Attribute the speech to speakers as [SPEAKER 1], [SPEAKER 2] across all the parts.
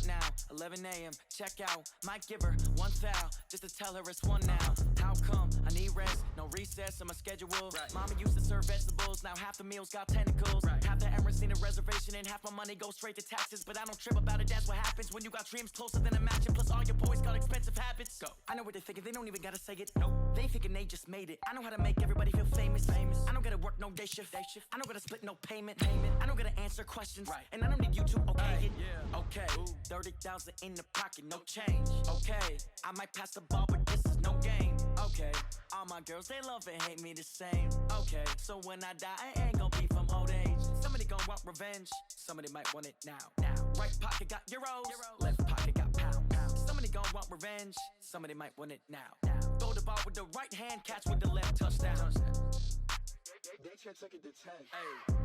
[SPEAKER 1] What now? 11 a.m. Check out. Might give her one foul just to tell her it's one now. How come? I need rest. No recess in my schedule. Right. Mama used to serve vegetables. Now half the meals got tentacles. Right. Half the Emirates need a reservation and half my money goes straight to taxes. But I don't trip about it. That's what happens when you got dreams closer than a mansion. Plus all your boys got expensive habits. Go. I know what they're thinking. They don't even gotta say it. Nope. They thinking they just made it. I know how to make everybody feel famous. I don't gotta work no day shift. I don't gotta split no payment. I don't gotta answer questions. Right. And I don't need you to okay it. Yeah. Okay. 30,000 in the pocket, no change. Okay. I might pass the ball, but this is no game. Okay. All my girls, they love and hate me the same. Okay. So when I die, I ain't gonna be from old age. Somebody gonna want revenge. Somebody might want it now. Right pocket got euros. Left pocket got pounds. Somebody gonna want revenge. Somebody might want it now. Throw the ball with the right hand, catch with the left, touchdown. They can't take it to 10. Hey.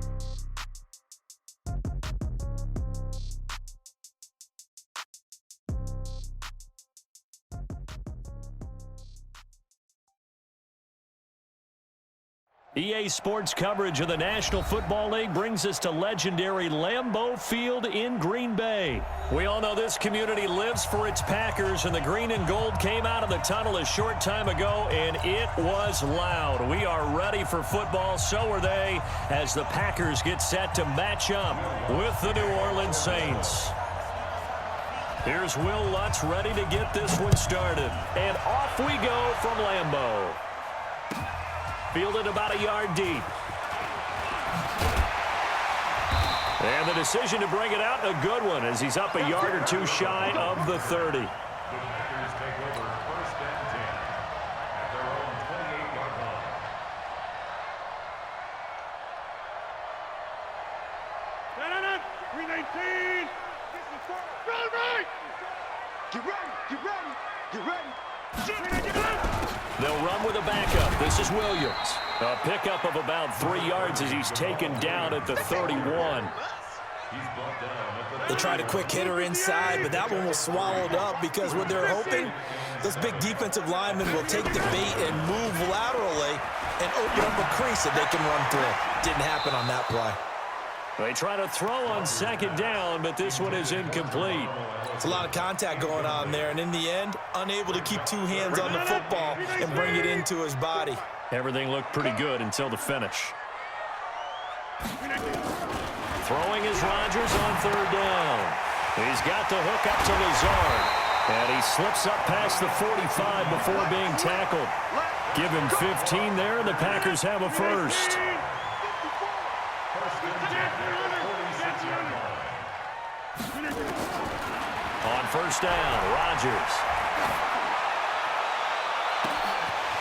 [SPEAKER 2] EA Sports coverage of the National Football League brings us to legendary Lambeau Field in Green Bay. We all know this community lives for its Packers, and the green and gold came out of the tunnel a short time ago, and it was loud. We are ready for football, so are they, as the Packers get set to match up with the New Orleans Saints. Here's Will Lutz ready to get this one started, and off we go from Lambeau. Fielded about a yard deep. And the decision to bring it out, a good one, as he's up a yard or two shy of the 30.
[SPEAKER 3] The Packers take over first and 10 at their own 28-yard line.
[SPEAKER 4] Down, 319. Run right. Get ready. Get ready. Get ready. Get ready.
[SPEAKER 2] They'll run with a backup. This is Williams. A pickup of about 3 yards as he's taken down at the 31.
[SPEAKER 5] They tried a quick hitter inside, but that one was swallowed up because what they're hoping, those big defensive linemen will take the bait and move laterally and open up a crease that they can run through. Didn't happen on that play.
[SPEAKER 2] They try to throw on second down, but this one is incomplete.
[SPEAKER 5] It's a lot of contact going on there, and in the end, unable to keep 2 hands on the football and bring it into his body.
[SPEAKER 2] Everything looked pretty good until the finish. Throwing is Rodgers on third down. He's got the hook up to Lazard, and he slips up past the 45 before being tackled. Give him 15 there, and the Packers have a first. On first down, Rodgers.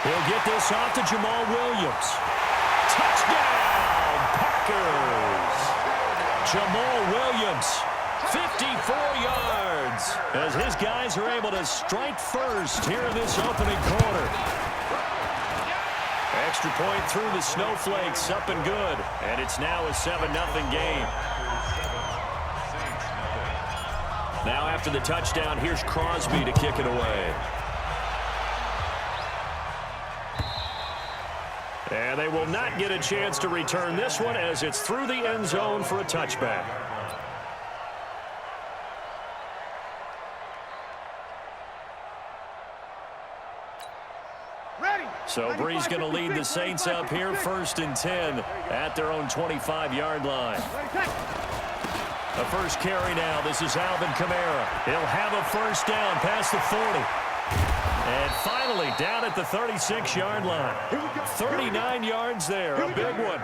[SPEAKER 2] He'll get this off to Jamal Williams. Touchdown, Packers! Jamal Williams, 54 yards, as his guys are able to strike first here in this opening quarter. Extra point through the snowflakes, up and good, and it's now a 7-0 game. Now after the touchdown, here's Crosby to kick it away. And they will not get a chance to return this one as it's through the end zone for a touchback. So Bree's going to lead the Saints up here first and 10 at their own 25-yard line. The first carry now. This is Alvin Kamara. He'll have a first down past the 40. And finally down at the 36-yard line. 39 yards there. A big one.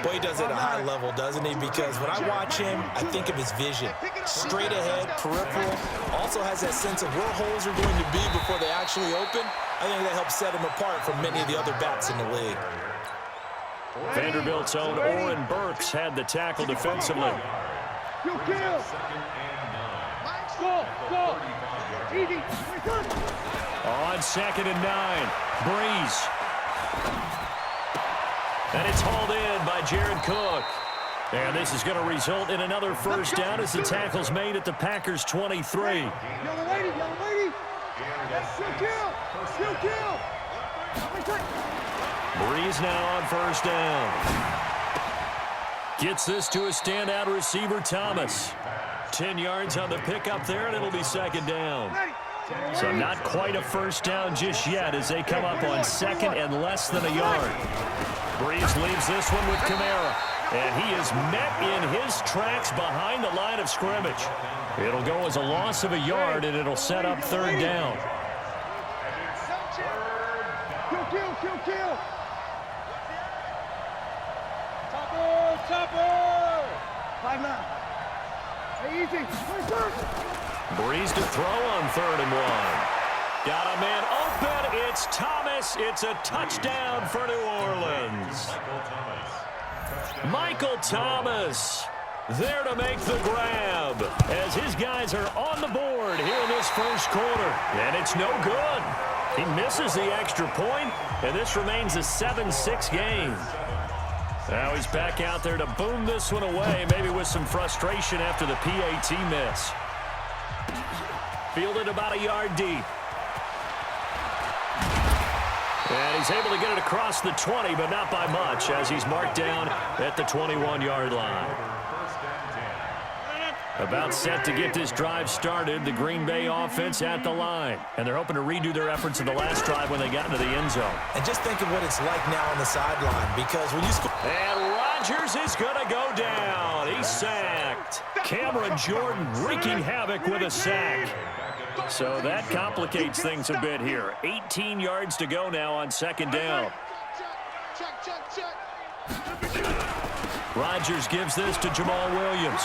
[SPEAKER 5] Boy, he does it at a high level, doesn't he? Because when I watch him, I think of his vision. Straight ahead, peripheral. Also has that sense of where holes are going to be before they actually open. I think that helps set him apart from many of the other backs in the league.
[SPEAKER 2] Vanderbilt's own Oren Burks had the tackle defensively. On second and 9, Breeze. And it's hauled in by Jared Cook. And this is going to result in another first down as the tackle's made at the Packers' 23.
[SPEAKER 4] Yellow lady. Still kill.
[SPEAKER 2] Breeze now on first down. Gets this to a standout receiver, Thomas. 10 yards on the pickup there, and it'll be second down. So not quite a first down just yet as they come up on second and less than a yard. Breeze leaves this one with Kamara, and he is met in his tracks behind the line of scrimmage. It'll go as a loss of a yard, and it'll set up third down.
[SPEAKER 4] Kill. Topper. 5-9. Hey, easy.
[SPEAKER 2] Breeze to throw on 3rd and 1. Got a man open. It's Thomas. It's a touchdown for New Orleans. Michael Thomas there to make the grab as his guys are on the board here in this first quarter. And it's no good. He misses the extra point, and this remains a 7-6 game. Now he's back out there to boom this one away, maybe with some frustration after the PAT miss. Fielded about a yard deep. And he's able to get it across the 20, but not by much, as he's marked down at the 21-yard line. About set to get this drive started, the Green Bay offense at the line. And they're hoping to redo their efforts in the last drive when they got into the end zone.
[SPEAKER 5] And just think of what it's like now on the sideline, because when you score...
[SPEAKER 2] And Rodgers is going to go down. He's sacked. Cameron Jordan wreaking havoc with a sack. So that complicates things a bit here. 18 yards to go now on second down. Rodgers gives this to Jamal Williams.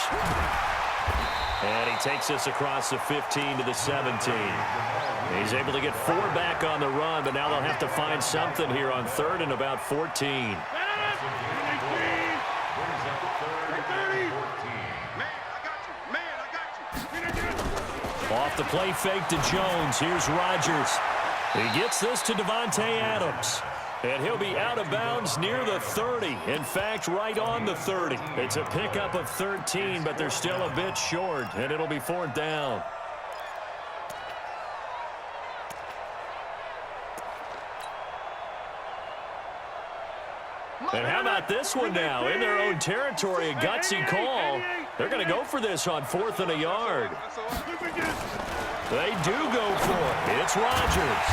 [SPEAKER 2] And he takes this across the 15 to the 17. He's able to get 4 back on the run, but now they'll have to find something here on 3rd and about 14. Off the play fake to Jones. Here's Rodgers. He gets this to Devontae Adams. And he'll be out of bounds near the 30. In fact, right on the 30. It's a pickup of 13, but they're still a bit short, and it'll be 4th down. And how about this one now? In their own territory, a gutsy call. They're going to go for this on 4th and a yard. They do go for it. It's Rodgers.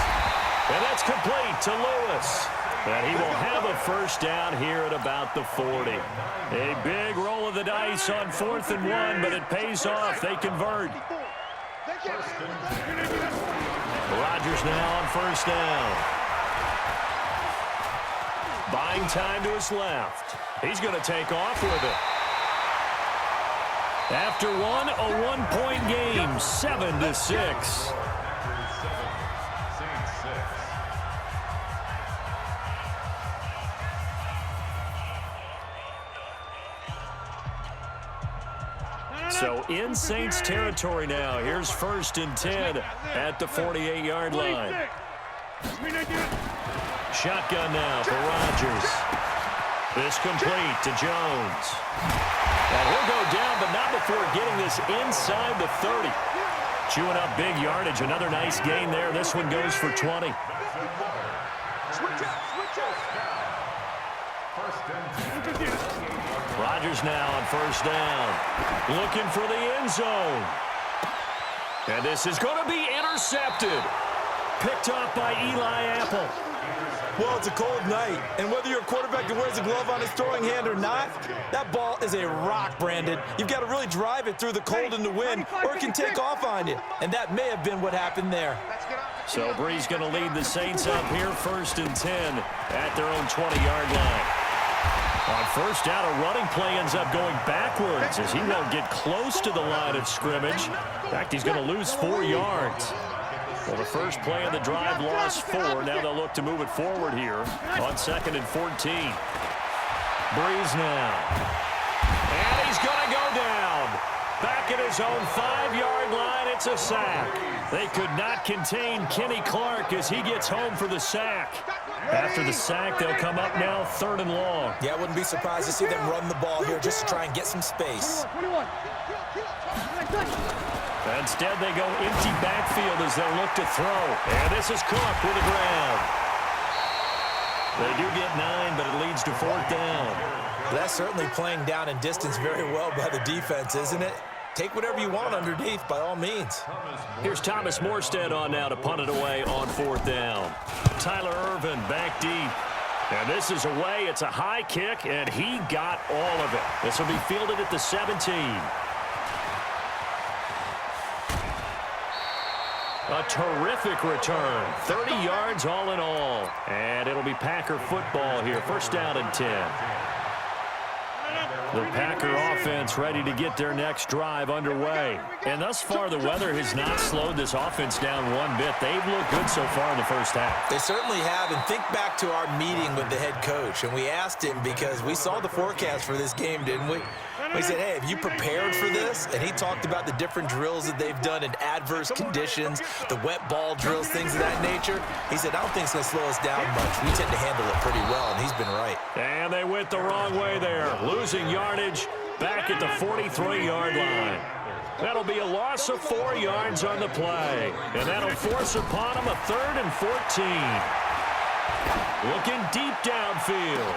[SPEAKER 2] And that's complete to Lewis. And he will have a first down here at about the 40. A big roll of the dice on 4th and 1, but it pays off. They convert. Rodgers now on first down. Buying time to his left. He's going to take off with it. After one, a one-point game, 7-6. So in Saints territory now. Here's 1st and 10 at the 48-yard line. Shotgun now for Rodgers. This complete to Jones. And he'll go down, but not before getting this inside the 30. Chewing up big yardage. Another nice gain there. This one goes for 20. Rodgers now on first down. Looking for the end zone. And this is going to be intercepted. Picked off by Eli Apple.
[SPEAKER 5] Well, it's a cold night, and whether you're a quarterback that wears a glove on his throwing hand or not, that ball is a rock, Brandon. You've got to really drive it through the cold and the wind, or it can take off on you. And that may have been what happened there.
[SPEAKER 2] So Breeze going to lead the Saints up here, 1st and 10 at their own 20-yard line. On first down, a running play ends up going backwards as he won't get close to the line of scrimmage. In fact, he's going to lose 4 yards. Well, the first play of the drive lost 4. Now they'll look to move it forward here on 2nd and 14. Breeze now. And he's going to go down. Back at his own 5-yard line, it's a sack. They could not contain Kenny Clark as he gets home for the sack. After the sack, they'll come up now 3rd and long.
[SPEAKER 5] Yeah, I wouldn't be surprised to see them run the ball here just to try and get some space.
[SPEAKER 2] Instead, they go empty backfield as they'll look to throw. And this is Cook with a grab. They do get 9, but it leads to 4th down.
[SPEAKER 5] That's certainly playing down in distance very well by the defense, isn't it? take whatever you want underneath by all means.
[SPEAKER 2] Here's Thomas Morstead on now to punt it away on 4th down. Tyler Irvin back deep. And this is away. It's a high kick, and he got all of it. This will be fielded at the 17. A terrific return. 30 yards all in all. And it'll be Packer football here. 1st down and 10. The Packer offense ready to get their next drive underway. And thus far, the weather has not slowed this offense down one bit. They've looked good so far in the first half.
[SPEAKER 5] They certainly have. And think back to our meeting with the head coach. And we asked him because we saw the forecast for this game, didn't we? We said, hey, have you prepared for this? And he talked about the different drills that they've done in adverse conditions, the wet ball drills, things of that nature. He said, I don't think it's going to slow us down much. We tend to handle it pretty well, and he's been right.
[SPEAKER 2] And they went the wrong way there, losing yardage back at the 43-yard line. That'll be a loss of 4 yards on the play, and that'll force upon them a 3rd and 14. Looking deep downfield.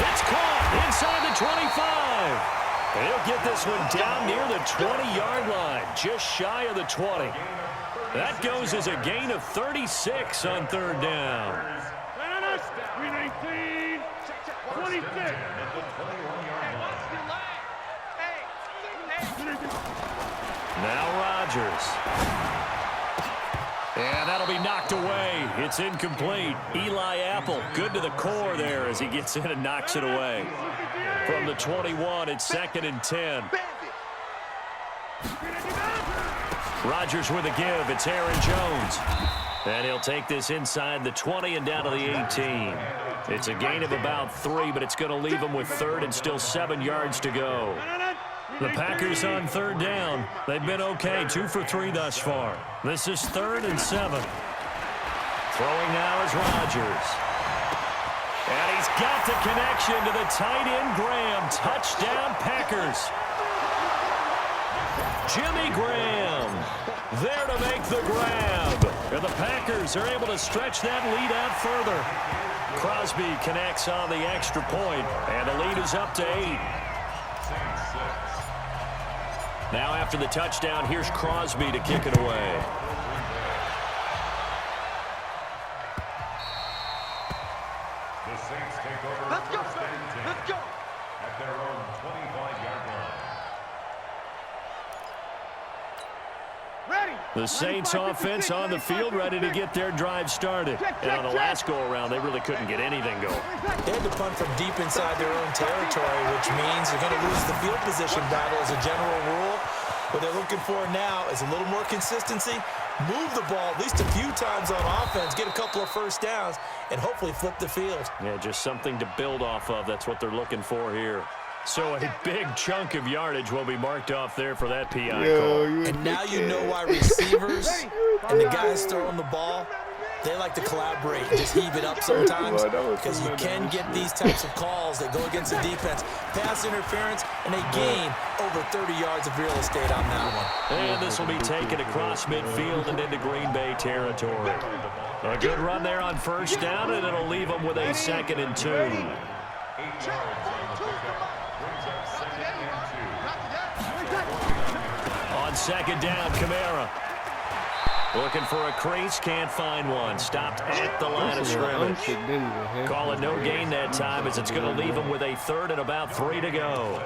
[SPEAKER 2] It's caught inside the 25. And he'll get this one down near the 20-yard line, just shy of the 20. That goes as a gain of 36 on 3rd down.
[SPEAKER 4] 319, 26.
[SPEAKER 2] Now Rodgers. And that'll be knocked away. It's incomplete. Eli Apple, good to the core there as he gets in and knocks it away. From the 21, it's 2nd and 10. Rodgers with a give. It's Aaron Jones. And he'll take this inside the 20 and down to the 18. It's a gain of about 3, but it's going to leave him with 3rd and still 7 yards to go. The Packers on 3rd down. They've been okay, 2 for 3 thus far. This is 3rd and 7. Throwing now is Rodgers. And he's got the connection to the tight end Graham. Touchdown Packers. Jimmy Graham there to make the grab. And the Packers are able to stretch that lead out further. Crosby connects on the extra point, and the lead is up to 8. Now after the touchdown, here's Crosby to kick it away.
[SPEAKER 3] The Saints take over. Let's go. Let's go. At their own 25-yard line.
[SPEAKER 4] Ready.
[SPEAKER 2] The Saints offense on the field ready to get their drive started. And on the last go-around, they really couldn't get anything going.
[SPEAKER 5] They had to punt from deep inside their own territory, which means they're going to lose the field position battle as a general rule. What they're looking for now is a little more consistency, move the ball at least a few times on offense, get a couple of first downs, and hopefully flip the field.
[SPEAKER 2] Yeah, just something to build off of. That's what they're looking for here. So a big chunk of yardage will be marked off there for that PI call.
[SPEAKER 5] And now you know why receivers and the guys throwing the ball, they like to collaborate and just heave it up sometimes because you can get these types of calls that go against the defense. Pass interference, and they gain over 30 yards of real estate on that one.
[SPEAKER 2] And this will be taken across midfield and into Green Bay territory. A good run there on 1st down, and it'll leave them with a 2nd and 2.
[SPEAKER 3] 8 yards on the pickup. Brings up 2nd and 2.
[SPEAKER 2] On 2nd down, Kamara. Looking for a crease, can't find one. Stopped at the line of scrimmage. Call it no gain that time as it's going to leave them with a 3rd and about 3 to go.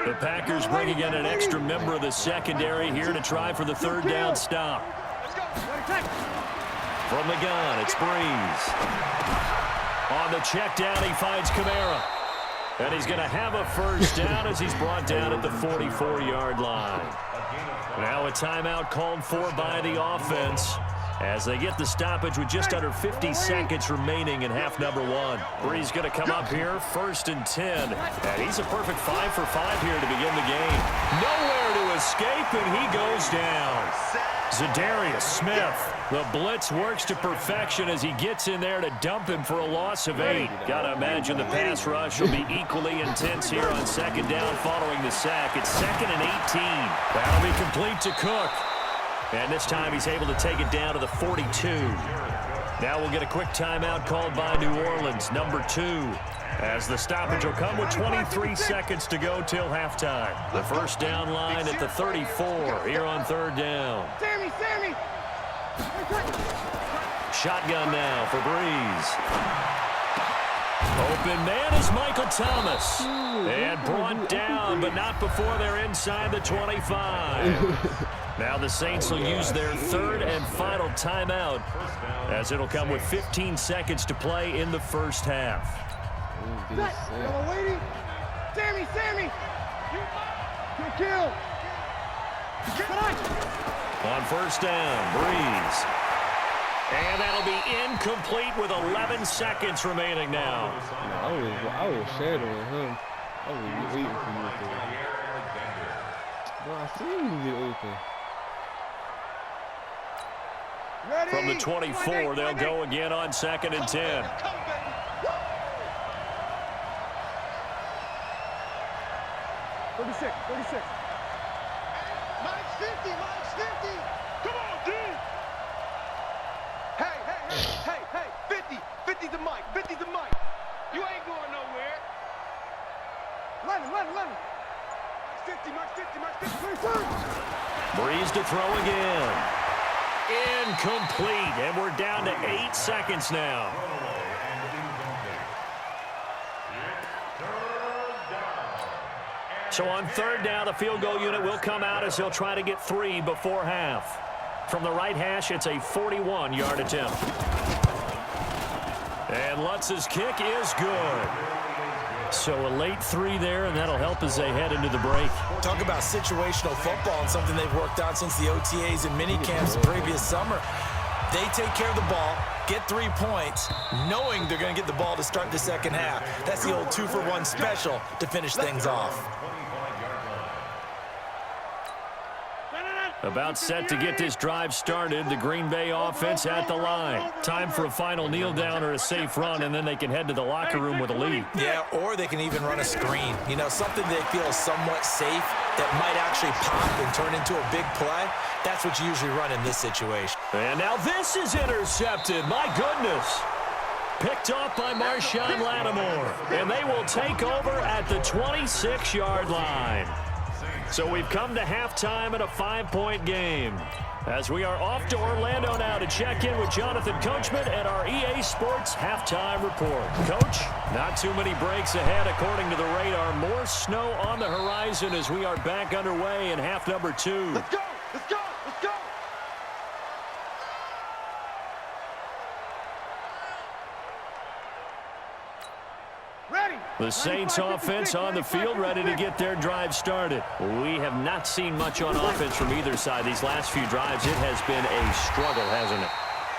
[SPEAKER 2] The Packers bringing in an extra member of the secondary here to try for the 3rd down stop. From the gun, it's Breeze. On the check down, he finds Kamara. And he's going to have a 1st down as he's brought down at the 44-yard line. Now a timeout called for by the offense as they get the stoppage with just under 50 seconds remaining in half number 1. Breeze going to come up here, 1st and 10. And he's a perfect 5 for 5 here to begin the game. Nowhere to escape, and he goes down. Zadarius Smith. The blitz works to perfection as he gets in there to dump him for a loss of 8. Got to imagine the pass rush will be equally intense here on 2nd down following the sack. It's 2nd and 18. That'll be complete to Cook. And this time he's able to take it down to the 42. Now we'll get a quick timeout called by New Orleans, number 2. as the stoppage will come with 23 seconds to go till halftime. The first down line at the 34 here on third down.
[SPEAKER 4] Sammy!
[SPEAKER 2] Shotgun now for Breeze. Open man is Michael Thomas. And brought down, but not before they're inside the 25. Now the Saints will use their third and final timeout, as it'll come with 15 seconds to play in the first half.
[SPEAKER 4] Waiting. Sammy! Kill!
[SPEAKER 2] On first down, Breeze. And that'll be incomplete with 11 seconds remaining now.
[SPEAKER 6] I was shadowing him. I was waiting for you to. Bro, I seen him get open.
[SPEAKER 4] Ready?
[SPEAKER 2] From the 24, they'll go again on 2nd and 10.
[SPEAKER 4] $36. Mine's 50. Come on, dude. Hey. 50. 50's the mic. 50's the mic. You ain't going nowhere. Lennon. Max 50.
[SPEAKER 2] Breeze to throw again. Incomplete, and we're down to 8 seconds now. So on third down, the field goal unit will come out as he'll try to get 3 before half. From the right hash, it's a 41-yard attempt. And Lutz's kick is good. So a late 3 there, and that'll help as they head into the break.
[SPEAKER 5] Talk about situational football and something they've worked on since the OTAs and mini camps the previous summer. They take care of the ball, get 3 points, knowing they're going to get the ball to start the second half. That's the old 2-for-1 special to finish things off.
[SPEAKER 2] About set to get this drive started, the Green Bay offense at the line. Time for a final kneel down or a safe run, and then they can head to the locker room with a lead.
[SPEAKER 5] Yeah, or they can even run a screen. You know, something they feel is somewhat safe that might actually pop and turn into a big play. That's what you usually run in this situation.
[SPEAKER 2] And now this is intercepted. My goodness. Picked off by Marshawn Lattimore. And they will take over at the 26-yard line. So we've come to halftime in a 5-point game. As we are off to Orlando now to check in with Jonathan Coachman at our EA Sports Halftime Report. Coach, not too many breaks ahead according to the radar. More snow on the horizon as we are back underway in half number 2.
[SPEAKER 4] Let's go!
[SPEAKER 2] The Saints offense on the field, ready to get their drive started. We have not seen much on offense from either side. These last few drives, it has been a struggle, hasn't it?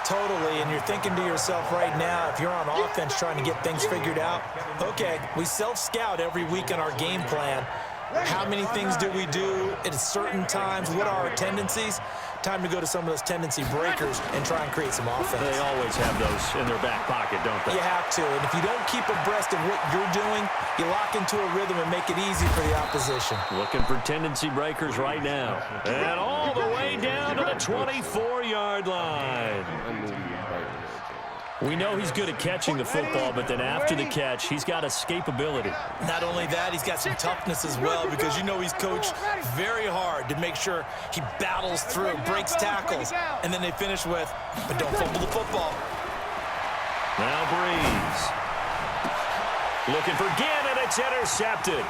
[SPEAKER 5] Totally, and you're thinking to yourself right now, if you're on offense trying to get things figured out, okay, we self-scout every week in our game plan. How many things do we do at certain times? What are our tendencies? Time to go to some of those tendency breakers and try and create some offense.
[SPEAKER 2] They always have those in their back pocket, don't they?
[SPEAKER 5] You have to, and if you don't keep abreast of what you're doing, you lock into a rhythm and make it easy for the opposition.
[SPEAKER 2] Looking for tendency breakers right now. And all the way down to the 24-yard line. We know he's good at catching the football, but then after the catch, he's got escapability.
[SPEAKER 5] Not only that, he's got some toughness as well, because you know he's coached very hard to make sure he battles through, breaks tackles, and then they finish with, but don't fumble the football.
[SPEAKER 2] Now Breeze. Looking for Ginn, and it's intercepted.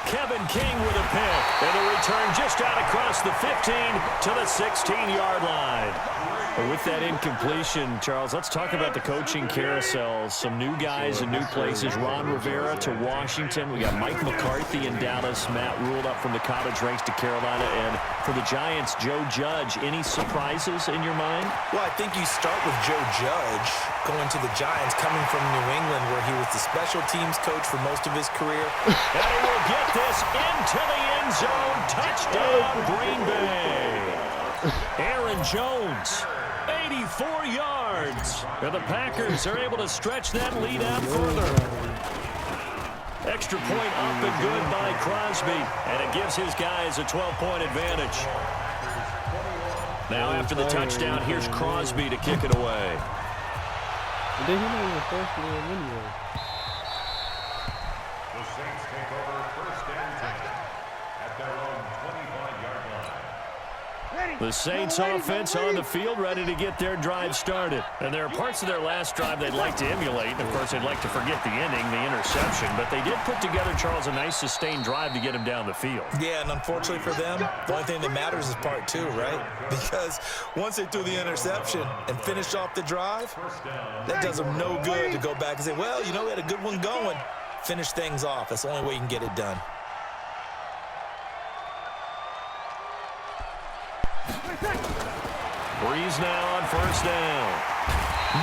[SPEAKER 2] Kevin King with a pick, and a return just out across the 15 to the 16-yard line. With that incompletion, Charles, let's talk about the coaching carousels. Some new guys in new places. Ron Rivera to Washington. We got Mike McCarthy in Dallas. Matt Rule up from the college ranks to Carolina. And for the Giants, Joe Judge. Any surprises in your mind?
[SPEAKER 5] Well, I think you start with Joe Judge going to the Giants, coming from New England, where he was the special teams coach for most of his career.
[SPEAKER 2] And he will get this into the end zone. Touchdown, Green Bay. Aaron Jones. 84 yards. And the Packers are able to stretch that lead out further. Extra point up and good by Crosby. And it gives his guys a 12-point advantage. Now after the touchdown, here's Crosby to kick it away. The Saints offense on the field, ready to get their drive started. And there are parts of their last drive they'd like to emulate. And of course, they'd like to forget the ending, the interception. But they did put together, Charles, a nice sustained drive to get him down the field.
[SPEAKER 5] Yeah, and unfortunately for them, the only thing that matters is part two, right? Because once they threw the interception and finished off the drive, that does them no good to go back and say, well, you know, we had a good one going. Finish things off. That's the only way you can get it done.
[SPEAKER 2] Breeze now on first down.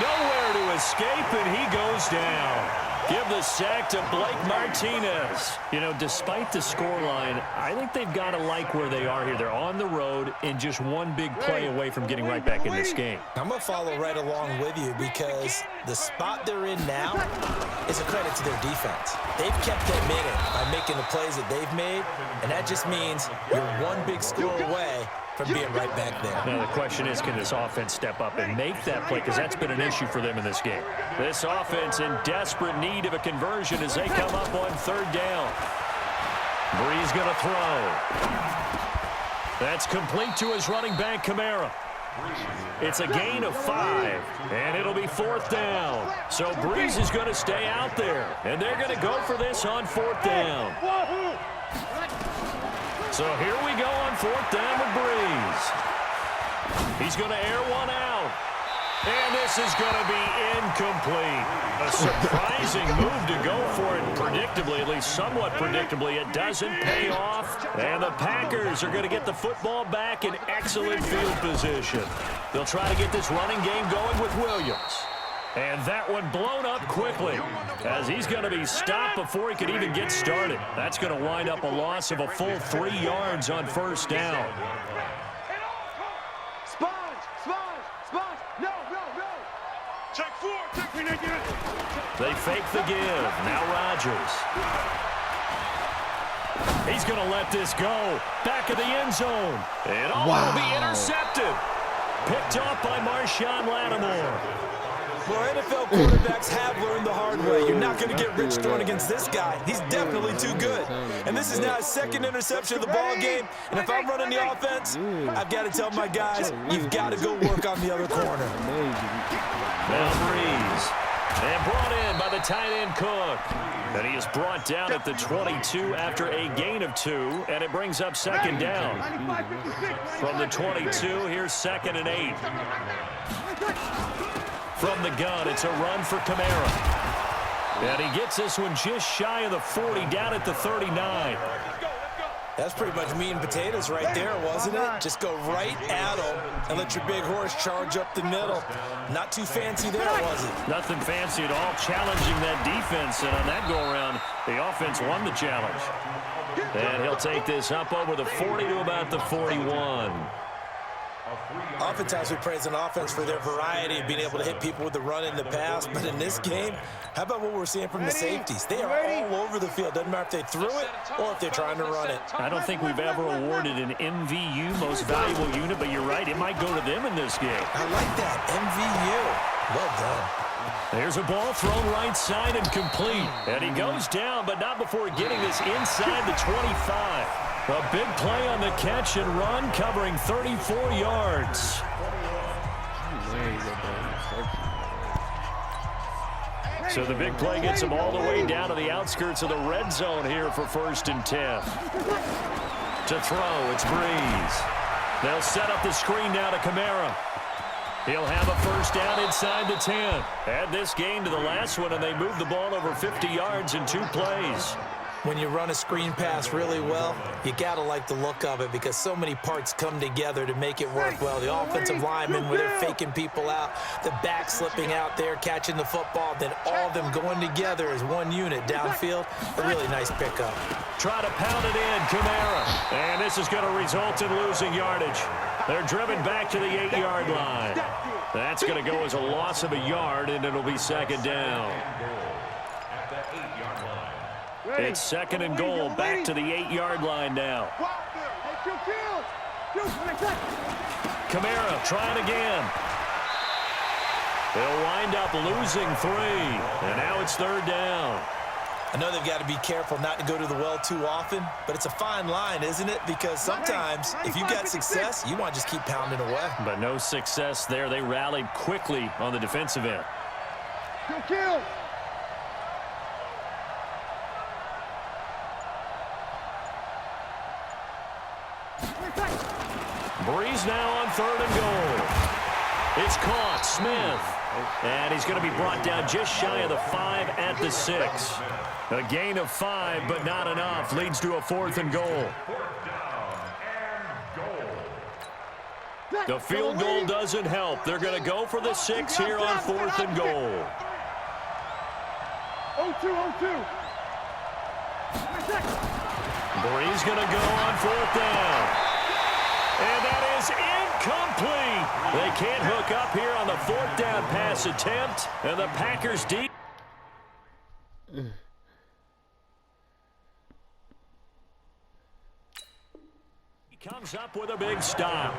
[SPEAKER 2] Nowhere to escape, and he goes down. Give the sack to Blake Martinez. You know, despite the scoreline, I think they've got to like where they are here. They're on the road and just one big play away from getting right back in this game.
[SPEAKER 5] I'm going to follow right along with you because the spot they're in now is a credit to their defense. They've kept them in it by making the plays that they've made, and that just means you're one big score away from being right back there.
[SPEAKER 2] Now the question is, can this offense step up and make that play? Because that's been an issue for them in this game. This offense in desperate need of a conversion as they come up on third down. Breeze going to throw. That's complete to his running back, Kamara. It's a gain of 5, and it'll be fourth down. So Breeze is going to stay out there, and they're going to go for this on fourth down. So here we go on fourth down with Breeze. He's going to air one out. And this is going to be incomplete. A surprising move to go for it predictably, at least somewhat predictably. It doesn't pay off. And the Packers are going to get the football back in excellent field position. They'll try to get this running game going with Williams. And that one blown up quickly as he's going to be stopped before he could even get started. That's going to wind up a loss of a full 3 yards on first down.
[SPEAKER 4] Check 4. Check me, Naked.
[SPEAKER 2] They fake the give. Now Rodgers. He's going to let this go. Back of the end zone. It all will be intercepted. Picked off by Marshawn Lattimore.
[SPEAKER 5] Well, NFL quarterbacks have learned the hard way. You're not going to get rich throwing against this guy. He's definitely too good. And this is now his second interception of the ball game. And if I'm running the offense, I've got to tell my guys, you've got to go work on the other corner.
[SPEAKER 2] Now Breeze. And brought in by the tight end Cook. And he is brought down at the 22 after a gain of 2. And it brings up second down. From the 22, here's 2nd and 8. From the gun, it's a run for Kamara. And he gets this one just shy of the 40, down at the 39.
[SPEAKER 5] That's pretty much meat and potatoes right there, wasn't it? Just go right at him and let your big horse charge up the middle. Not too fancy there, was it?
[SPEAKER 2] Nothing fancy at all, challenging that defense. And on that go-around, the offense won the challenge. And he'll take this up over the 40 to about the 41.
[SPEAKER 5] Oftentimes we praise an offense for their variety of being able to hit people with the run in the pass, but in this game, how about what we're seeing from the safeties? They are all over the field. Doesn't matter if they threw it or if they're trying to run it.
[SPEAKER 2] I don't think we've ever awarded an MVU, most valuable unit, but you're right, it might go to them in this game.
[SPEAKER 5] I like that, MVU. Well done.
[SPEAKER 2] There's a ball thrown right side and complete. And he goes down, but not before getting this inside the 25. A big play on the catch and run, covering 34 yards. So the big play gets him all the way down to the outskirts of the red zone here for 1st and 10. To throw, it's Breeze. They'll set up the screen now to Kamara. He'll have a first down inside the 10. Add this gain to the last one, and they move the ball over 50 yards in 2 plays.
[SPEAKER 5] When you run a screen pass really well, you got to like the look of it because so many parts come together to make it work well. The offensive linemen, where they're faking people out, the back slipping out there, catching the football, then all of them going together as one unit downfield. A really nice pickup.
[SPEAKER 2] Try to pound it in, Kamara. And this is going to result in losing yardage. They're driven back to the 8-yard line. That's going to go as a loss of a yard, and it'll be 2nd down. It's 2nd and goal, back to the 8-yard line now. Kamara trying again. They'll wind up losing 3, and now it's 3rd down.
[SPEAKER 5] I know they've got to be careful not to go to the well too often, but it's a fine line, isn't it? Because sometimes if you've got success, you want to just keep pounding away.
[SPEAKER 2] But no success there. They rallied quickly on the defensive end.
[SPEAKER 4] Kill.
[SPEAKER 2] Breeze now on 3rd and goal. It's caught. Smith. And he's going to be brought down just shy of the 5 at the 6. A gain of 5, but not enough. Leads to a 4th and goal. The field goal doesn't help. They're going to go for the 6 here on 4th and goal.
[SPEAKER 4] 0-2.
[SPEAKER 2] Breeze going to go on 4th down. And that is incomplete. They can't hook up here on the 4th down pass attempt. And the Packers deep. He comes up with a big stop.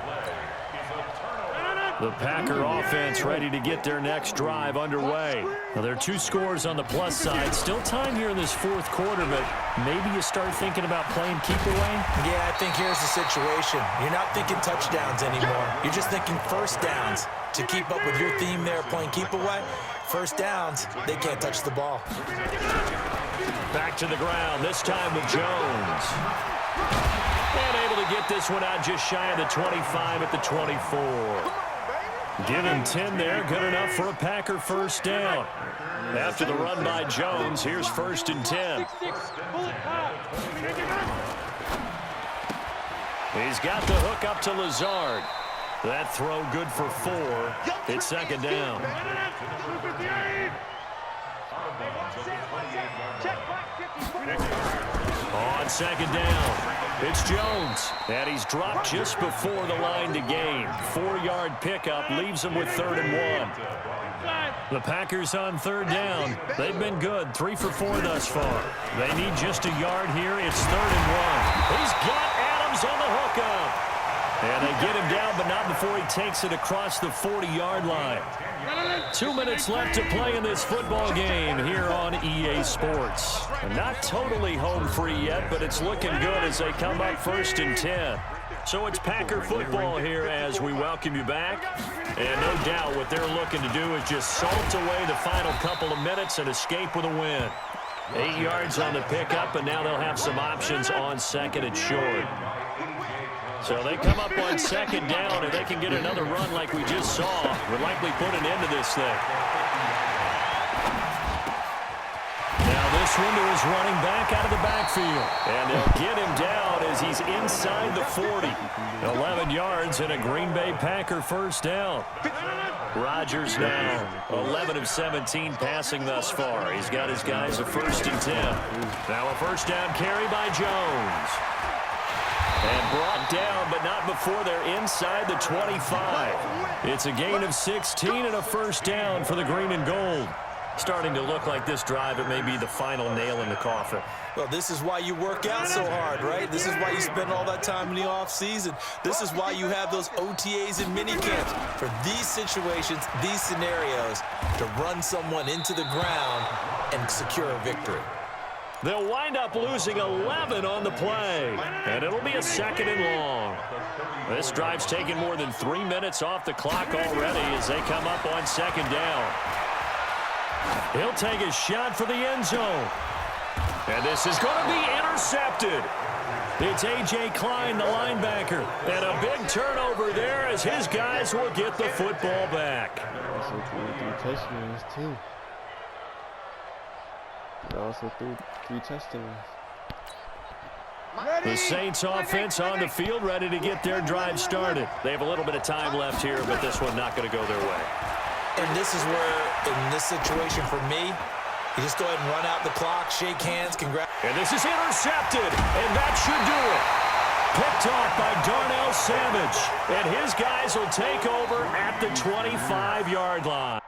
[SPEAKER 2] The Packer offense ready to get their next drive underway. Well, there are 2 scores on the plus side. Still time here in this 4th quarter, but maybe you start thinking about playing keep away?
[SPEAKER 5] Yeah, I think here's the situation. You're not thinking touchdowns anymore. You're just thinking first downs. To keep up with your theme there, playing keep away, first downs, they can't touch the ball.
[SPEAKER 2] Back to the ground, this time with Jones. And able to get this one out just shy of the 25 at the 24. Give him 10 there, good enough for a Packer first down. After the run by Jones, here's 1st and 10. He's got the hook up to Lazard. That throw good for 4. It's 2nd down. On 2nd down, it's Jones. And he's dropped just before the line to gain. 4-yard pickup leaves him with 3rd and 1. The Packers on 3rd down. They've been good, 3 for 4 thus far. They need just a yard here. It's 3rd and 1. He's got Adams on the hookup. And they get him down, but not before he takes it across the 40-yard line. 2 minutes left to play in this football game here on EA Sports. Not totally home free yet, but it's looking good as they come up 1st and 10. So it's Packer football here as we welcome you back. And no doubt what they're looking to do is just salt away the final couple of minutes and escape with a win. 8 yards on the pickup, and now they'll have some options on 2nd and short. So they come up on 2nd down, and they can get another run like we just saw. Would likely put an end to this thing. Now this one to his running back out of the backfield. And they'll get him down as he's inside the 40. 11 yards and a Green Bay Packer first down. Rodgers now 11 of 17 passing thus far. He's got his guys a 1st and 10. Now a first down carry by Jones. And brought down, but not before they're inside the 25. It's a gain of 16 and a first down for the green and gold. Starting to look like this drive, it may be the final nail in the coffin.
[SPEAKER 5] Well, this is why you work out so hard, right? This is why you spend all that time in the offseason. This is why you have those OTAs and minicamps. For these situations, these scenarios, to run someone into the ground and secure a victory.
[SPEAKER 2] They'll wind up losing 11 on the play, and it'll be a 2nd and long. This drive's taken more than 3 minutes off the clock already as they come up on 2nd down. He'll take a shot for the end zone. And this is going to be intercepted. It's A.J. Klein, the linebacker, and a big turnover there as his guys will get the football back.
[SPEAKER 6] Also threw 3 touchdowns, too. They also threw 3 touchdowns.
[SPEAKER 2] The Saints offense on the field, ready to get their drive started. They have a little bit of time left here, but this one not going to go their way.
[SPEAKER 5] And this is where, in this situation for me, you just go ahead and run out the clock, shake hands, congrats.
[SPEAKER 2] And this is intercepted, and that should do it. Picked off by Darnell Savage, and his guys will take over at the 25-yard line.